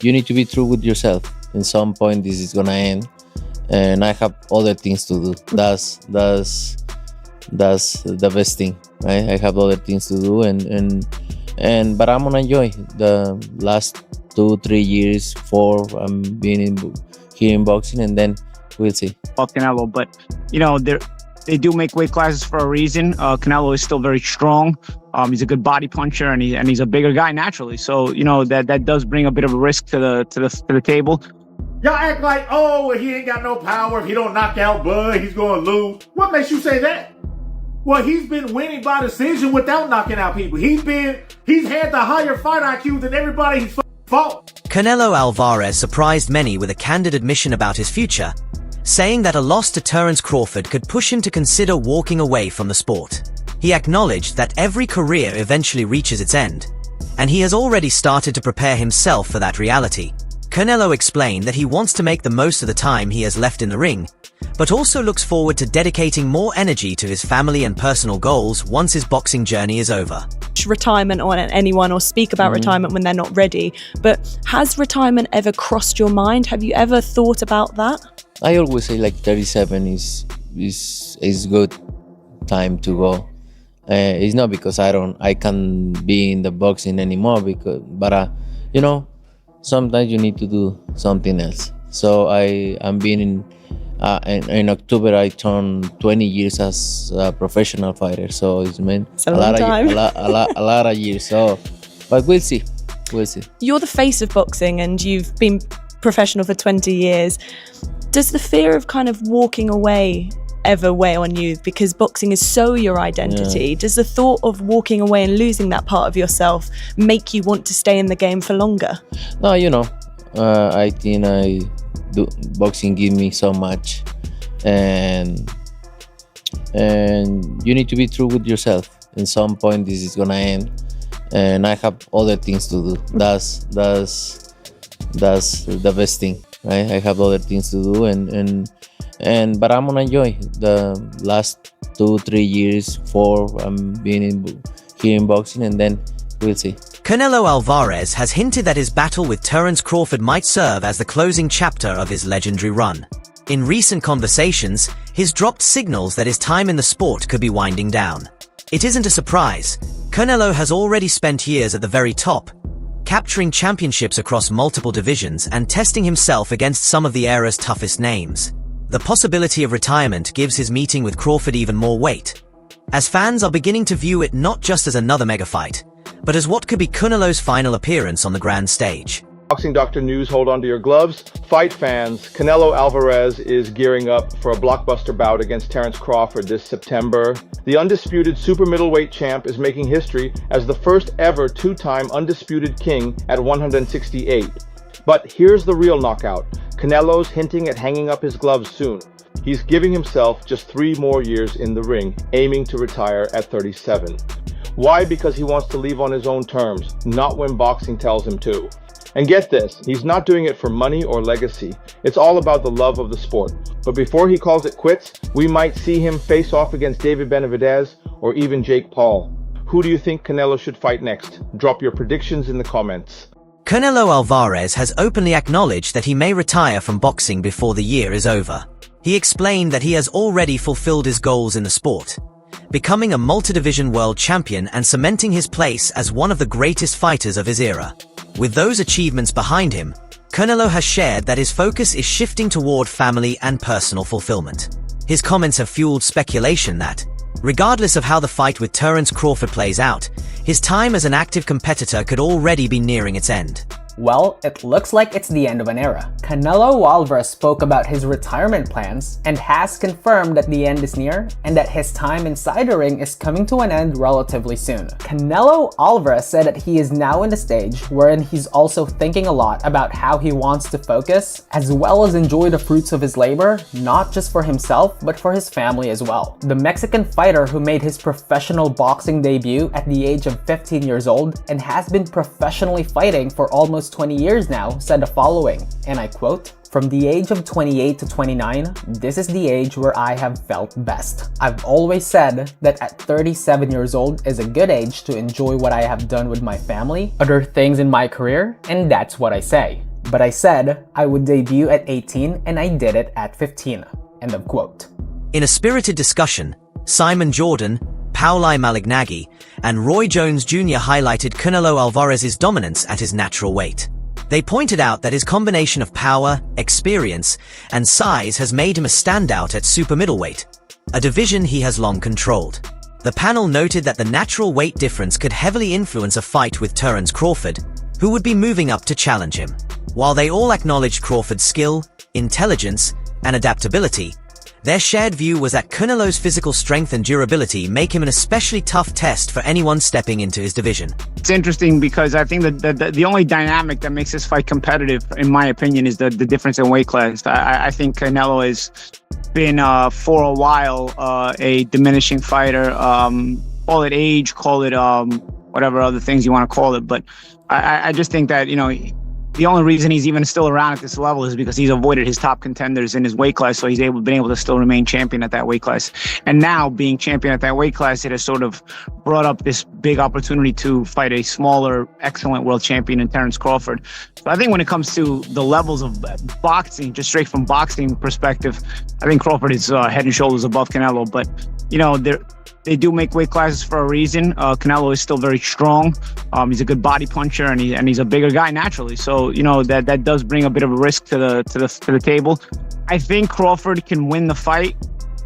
you need to be true with yourself. In some point, this is gonna end, and I have other things to do. That's the best thing, right? I have other things to do, but I'm gonna enjoy the last 2-3 years, 4. I'm being here in boxing, and then we'll see. Canelo, but they do make weight classes for a reason. Canelo is still very strong. He's a good body puncher, and he's a bigger guy naturally. So that does bring a bit of a risk to the table. Y'all act like, oh, he ain't got no power. If he don't knock out Bud, he's going to lose. What makes you say that? Well, he's been winning by decision without knocking out people. He's had the higher fight IQ than everybody he's fought. Canelo Álvarez surprised many with a candid admission about his future, saying that a loss to Terence Crawford could push him to consider walking away from the sport. He acknowledged that every career eventually reaches its end, and he has already started to prepare himself for that reality. Canelo explained that he wants to make the most of the time he has left in the ring, but also looks forward to dedicating more energy to his family and personal goals once his boxing journey is over. Retirement on anyone or speak about retirement when they're not ready, but has retirement ever crossed your mind? Have you ever thought about that? I always say like 37 is good time to go. It's not because I can't be in the boxing anymore, but sometimes you need to do something else. So I'm being in October I turned 20 years as a professional fighter. So it's meant a lot of years. So, but we'll see. You're the face of boxing, and you've been professional for 20 years. Does the fear of kind of walking away ever weigh on you? Because boxing is so your identity. Yeah. Does the thought of walking away and losing that part of yourself make you want to stay in the game for longer? No, I think boxing give me so much, and you need to be true with yourself. In some point, this is gonna end, and I have other things to do. That's the best thing, right? I have other things to do, but I'm gonna enjoy the last 2-3 years, 4. I'm being here in boxing, and then we'll see. Canelo Álvarez has hinted that his battle with Terence Crawford might serve as the closing chapter of his legendary run. In recent conversations, he's dropped signals that his time in the sport could be winding down. It isn't a surprise. Canelo has already spent years at the very top, capturing championships across multiple divisions and testing himself against some of the era's toughest names. The possibility of retirement gives his meeting with Crawford even more weight, as fans are beginning to view it not just as another mega fight, but as what could be Canelo's final appearance on the grand stage. Boxing Doctor News, hold on to your gloves. Fight fans, Canelo Álvarez is gearing up for a blockbuster bout against Terence Crawford this September. The undisputed super middleweight champ is making history as the first ever 2-time undisputed king at 168. But here's the real knockout. Canelo's hinting at hanging up his gloves soon. He's giving himself just 3 more years in the ring, aiming to retire at 37. Why? Because he wants to leave on his own terms, not when boxing tells him to. And get this, he's not doing it for money or legacy. It's all about the love of the sport. But before he calls it quits, we might see him face off against David Benavidez or even Jake Paul. Who do you think Canelo should fight next? Drop your predictions in the comments. Canelo Álvarez has openly acknowledged that he may retire from boxing before the year is over. He explained that he has already fulfilled his goals in the sport, becoming a multi-division world champion and cementing his place as one of the greatest fighters of his era. With those achievements behind him, Canelo has shared that his focus is shifting toward family and personal fulfillment. His comments have fueled speculation that, regardless of how the fight with Terence Crawford plays out, his time as an active competitor could already be nearing its end. Well, it looks like it's the end of an era. Canelo Álvarez spoke about his retirement plans and has confirmed that the end is near and that his time inside the ring is coming to an end relatively soon. Canelo Álvarez said that he is now in the stage wherein he's also thinking a lot about how he wants to focus as well as enjoy the fruits of his labor, not just for himself but for his family as well. The Mexican fighter who made his professional boxing debut at the age of 15 years old and has been professionally fighting for almost 20 years now said the following, and I quote, "From the age of 28 to 29, this is the age where I have felt best. I've always said that at 37 years old is a good age to enjoy what I have done with my family, other things in my career, and that's what I say. But I said I would debut at 18 and I did it at 15. End of quote. In a spirited discussion, Simon Jordan, Pauli Malignaggi, and Roy Jones Jr. highlighted Canelo Alvarez's dominance at his natural weight. They pointed out that his combination of power, experience, and size has made him a standout at super middleweight, a division he has long controlled. The panel noted that the natural weight difference could heavily influence a fight with Terence Crawford, who would be moving up to challenge him. While they all acknowledged Crawford's skill, intelligence, and adaptability, their shared view was that Canelo's physical strength and durability make him an especially tough test for anyone stepping into his division. It's interesting because I think that the only dynamic that makes this fight competitive, in my opinion, is the difference in weight class. I think Canelo has been, for a while, a diminishing fighter. Call it age, call it whatever other things you want to call it. But I just think that, the only reason he's even still around at this level is because he's avoided his top contenders in his weight class, so he's been able to still remain champion at that weight class. And now, being champion at that weight class, it has sort of brought up this big opportunity to fight a smaller, excellent world champion in Terence Crawford. So I think when it comes to the levels of boxing, just straight from boxing perspective, I think Crawford is head and shoulders above Canelo. But, they do make weight classes for a reason. Canelo is still very strong. He's a good body puncher, and he's a bigger guy naturally. So that does bring a bit of a risk to the table. I think Crawford can win the fight.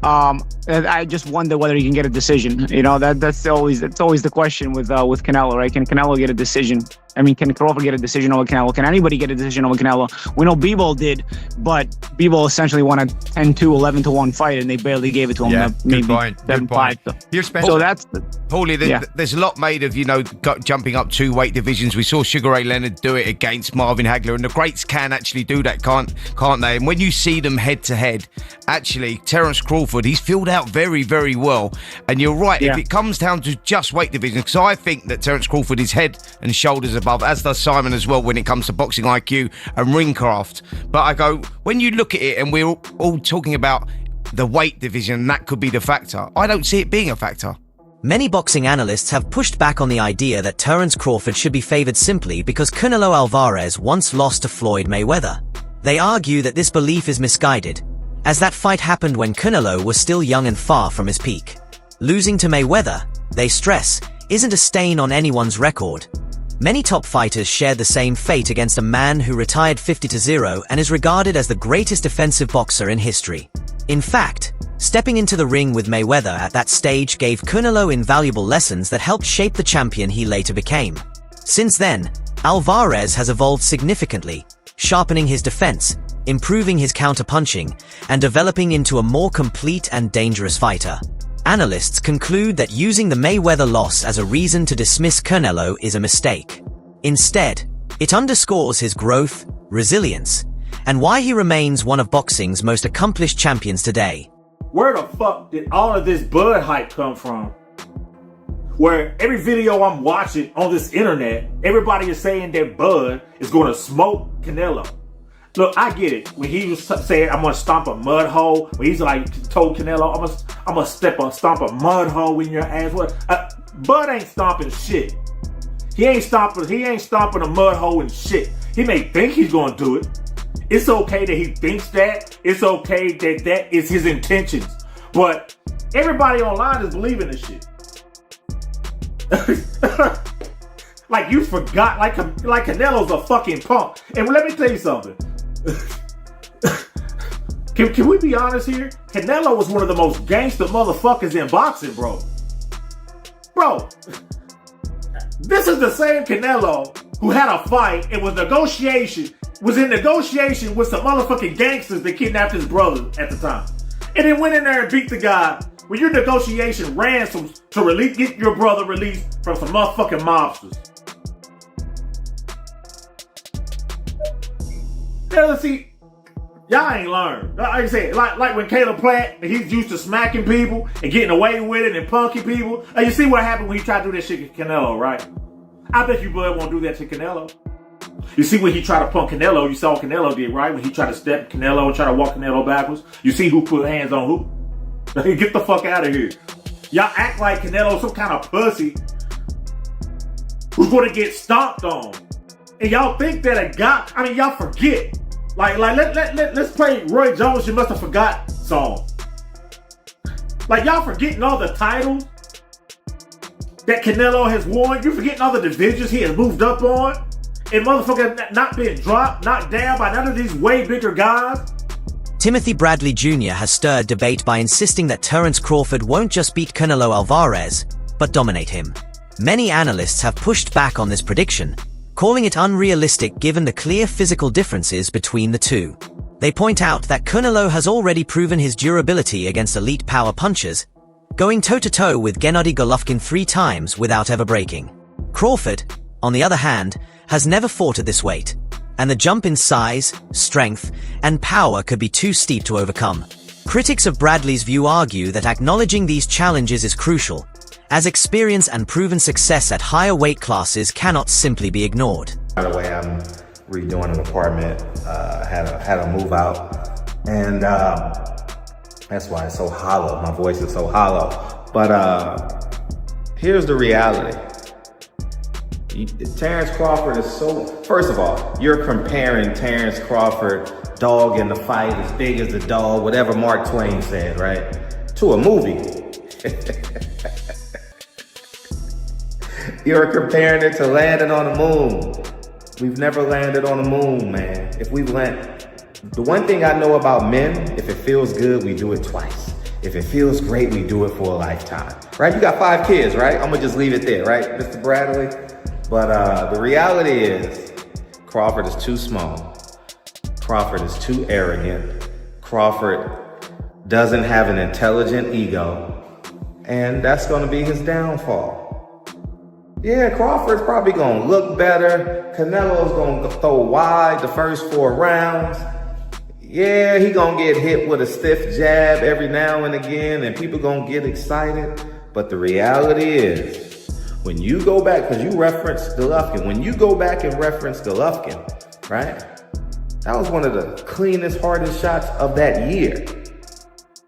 I just wonder whether he can get a decision. That's always the question with Canelo, right? Can Canelo get a decision? I mean, can Crawford get a decision over Canelo? Can anybody get a decision over Canelo? We know Bivol did, but Bivol essentially won a 10-2, 11-1 fight, and they barely gave it to him. Yeah, Maybe good point. 7-5. You're special. So that's Paulie, there's a lot made of, jumping up 2 weight divisions. We saw Sugar Ray Leonard do it against Marvin Hagler, and the greats can actually do that, can't they? And when you see them head to head, actually, Terence Crawford, he's filled out very, very well. And you're right, if it comes down to just weight division, because I think that Terence Crawford is head and shoulders above, as does Simon as well when it comes to boxing IQ and ringcraft. But I go, when you look at it, and we're all talking about the weight division, that could be the factor. I don't see it being a factor. Many boxing analysts have pushed back on the idea that Terence Crawford should be favored simply because Canelo Alvarez once lost to Floyd Mayweather. They argue that this belief is misguided, as that fight happened when Canelo was still young and far from his peak. Losing to Mayweather, they stress, isn't a stain on anyone's record. Many top fighters shared the same fate against a man who retired 50-0 and is regarded as the greatest defensive boxer in history. In fact, stepping into the ring with Mayweather at that stage gave Canelo invaluable lessons that helped shape the champion he later became. Since then, Alvarez has evolved significantly, sharpening his defense, improving his counter-punching, and developing into a more complete and dangerous fighter. Analysts conclude that using the Mayweather loss as a reason to dismiss Canelo is a mistake. Instead, it underscores his growth, resilience, and why he remains one of boxing's most accomplished champions today. Where the fuck did all of this Bud hype come from? Where every video I'm watching on this internet, everybody is saying that Bud is going to smoke Canelo. Look, I get it. When he was saying, I'm going to stomp a mud hole, when he's like, told Canelo, I'm going to stomp a mud hole in your ass. Bud ain't stomping shit. He ain't stomping a mud hole in shit. He may think he's going to do it. It's okay that he thinks that. It's okay that that is his intentions. But everybody online is believing this shit. Like you forgot, like Canelo's a fucking punk. And let me tell you something. Can we be honest here? Canelo was one of the most gangster motherfuckers in boxing, bro. Bro, this is the same Canelo who had a fight and was in negotiation with some motherfucking gangsters that kidnapped his brother at the time. And then went in there and beat the guy with your negotiation ransom to get your brother released from some motherfucking mobsters. Yeah, see, y'all ain't learned. Like I said, like when Caleb Plant, he's used to smacking people and getting away with it and punking people. You see what happened when he tried to do that shit to Canelo, right? I bet you Bud won't do that to Canelo. You see when he tried to punk Canelo, you saw what Canelo did, right? When he tried to step Canelo and try to walk Canelo backwards. You see who put hands on who? Get the fuck out of here. Y'all act like Canelo's some kind of pussy who's going to get stomped on. And y'all think that a guy, I mean, y'all forget. Let's play Roy Jones, You Must Have Forgot song. Like, y'all forgetting all the titles that Canelo has won. You're forgetting all the divisions he has moved up on. And motherfucker not being dropped, knocked down by none of these way bigger guys. Timothy Bradley Jr. has stirred debate by insisting that Terence Crawford won't just beat Canelo Alvarez, but dominate him. Many analysts have pushed back on this prediction, calling it unrealistic given the clear physical differences between the two. They point out that Canelo has already proven his durability against elite power punchers, going toe-to-toe with Gennady Golovkin 3 times without ever breaking. Crawford, on the other hand, has never fought at this weight, and the jump in size, strength, and power could be too steep to overcome. Critics of Bradley's view argue that acknowledging these challenges is crucial, as experience and proven success at higher weight classes cannot simply be ignored. By the way, I'm redoing an apartment, had a move out, and that's why it's so hollow. My voice is so hollow. But here's the reality. Terence Crawford is so, first of all, you're comparing Terence Crawford, dog in the fight, as big as the dog, whatever Mark Twain said, right? To a movie. You're comparing it to landing on the moon. We've never landed on the moon, man. If we land, the one thing I know about men, if it feels good, we do it twice. If it feels great, we do it for a lifetime, right? You got 5 kids, right? I'm gonna just leave it there, right, Mr. Bradley? But the reality is, Crawford is too small. Crawford is too arrogant. Crawford doesn't have an intelligent ego, and that's gonna be his downfall. Yeah, Crawford's probably gonna look better. Canelo's gonna throw wide the first 4 rounds. Yeah, he gonna get hit with a stiff jab every now and again, and people gonna get excited. But the reality is, when you go back, because you referenced Golovkin, when you go back and reference Golovkin, right? That was one of the cleanest, hardest shots of that year.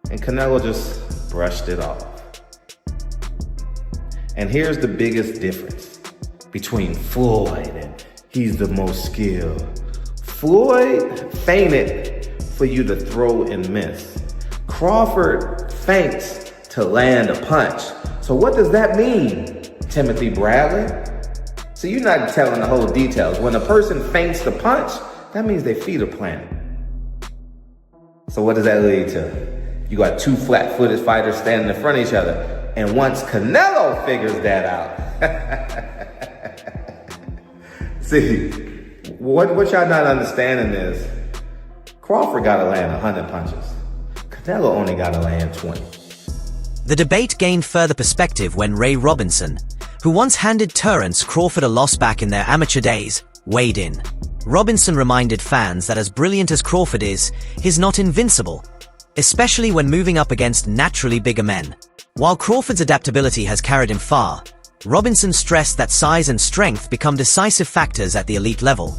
And Canelo just brushed it off. And here's the biggest difference between Floyd and he's the most skilled. Floyd feinted for you to throw and miss. Crawford feints to land a punch. So what does that mean, Timothy Bradley? So you're not telling the whole details. When a person feints the punch, that means their feet are planted. So what does that lead to? You got 2 flat-footed fighters standing in front of each other. And once Canelo figures that out, see, what y'all not understanding is, Crawford gotta land 100 punches. Canelo only gotta land 20. The debate gained further perspective when Ray Robinson, who once handed Terence Crawford a loss back in their amateur days, weighed in. Robinson reminded fans that as brilliant as Crawford is, he's not invincible, especially when moving up against naturally bigger men. While Crawford's adaptability has carried him far, Robinson stressed that size and strength become decisive factors at the elite level.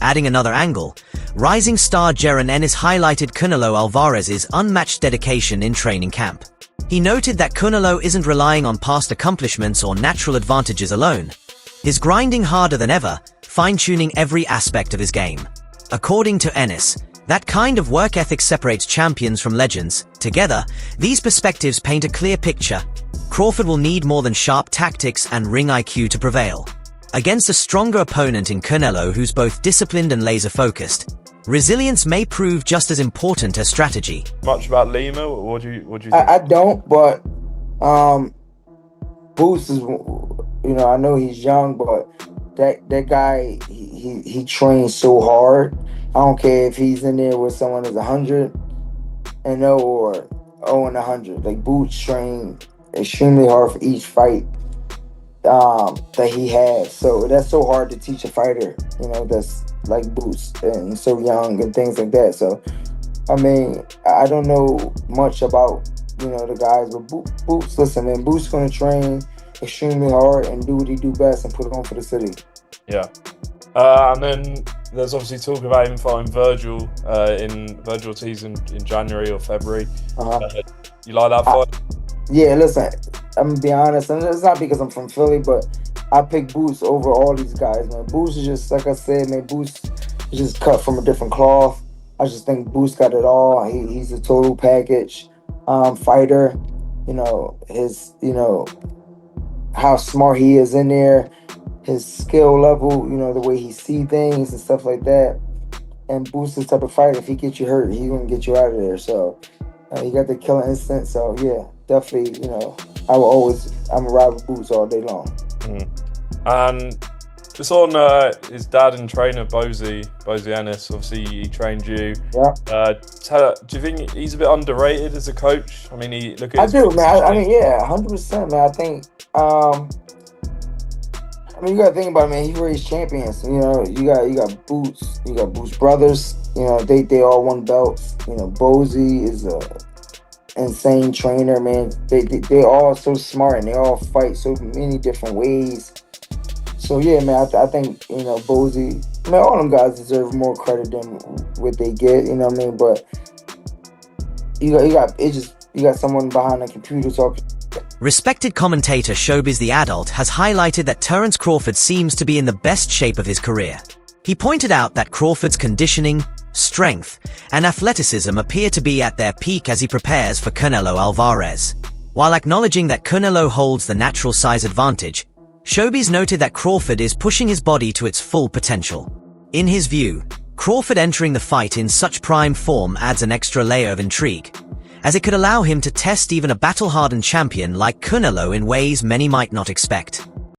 Adding another angle, rising star Jaron Ennis highlighted Canelo Alvarez's unmatched dedication in training camp. He noted that Canelo isn't relying on past accomplishments or natural advantages alone. He's grinding harder than ever, fine-tuning every aspect of his game. According to Ennis, that kind of work ethic separates champions from legends. Together, these perspectives paint a clear picture. Crawford will need more than sharp tactics and ring IQ to prevail. Against a stronger opponent in Canelo who's both disciplined and laser-focused, resilience may prove just as important as strategy. Much about Lima? What do you think? I don't, but Boots is, I know he's young, but that guy, he trains so hard. I don't care if he's in there with someone that's 100-0 or 0-100. Like, Boots train extremely hard for each fight that he has. So that's so hard to teach a fighter, that's like Boots and so young and things like that. So, I mean, I don't know much about, the guys, but Boots, listen, man, Boots going to train extremely hard and do what he do best and put it on for the city. Yeah. And then there's obviously talk about him fighting Virgil in Virgil Ortiz in January or February. You like that fight? Yeah, listen, I'm going to be honest, and it's not because I'm from Philly, but I pick Boots over all these guys, man. Boots is just, like I said, man, Boots is just cut from a different cloth. I just think Boots got it all. He's a total package fighter. You know, how smart he is in there, his skill level, the way he see things and stuff like that. And Boots is the type of fighter, if he gets you hurt, he's going to get you out of there. So he got the killer instinct. So, yeah, definitely, I'm going to ride with Boots all day long. And just on his dad and trainer, Bozy Ennis, obviously he trained you. Yeah. Do you think he's a bit underrated as a coach? I mean, look at I do, man. I mean, yeah, 100%, man. I think, you got to think about it, man. He raised champions. You got Boots. You got Boots brothers. They all won belts. Bozy is a insane trainer, man. They all so smart and they all fight so many different ways. So yeah, man, I think Bozy. Man, all them guys deserve more credit than what they get. You know what I mean? But you got someone behind the computer talking. Respected commentator Showbiz the Adult has highlighted that Terence Crawford seems to be in the best shape of his career. He pointed out that Crawford's conditioning, strength, and athleticism appear to be at their peak as he prepares for Canelo Álvarez. While acknowledging that Canelo holds the natural size advantage, Showbiz noted that Crawford is pushing his body to its full potential. In his view, Crawford entering the fight in such prime form adds an extra layer of intrigue, as it could allow him to test even a battle-hardened champion like Canelo in ways many might not expect.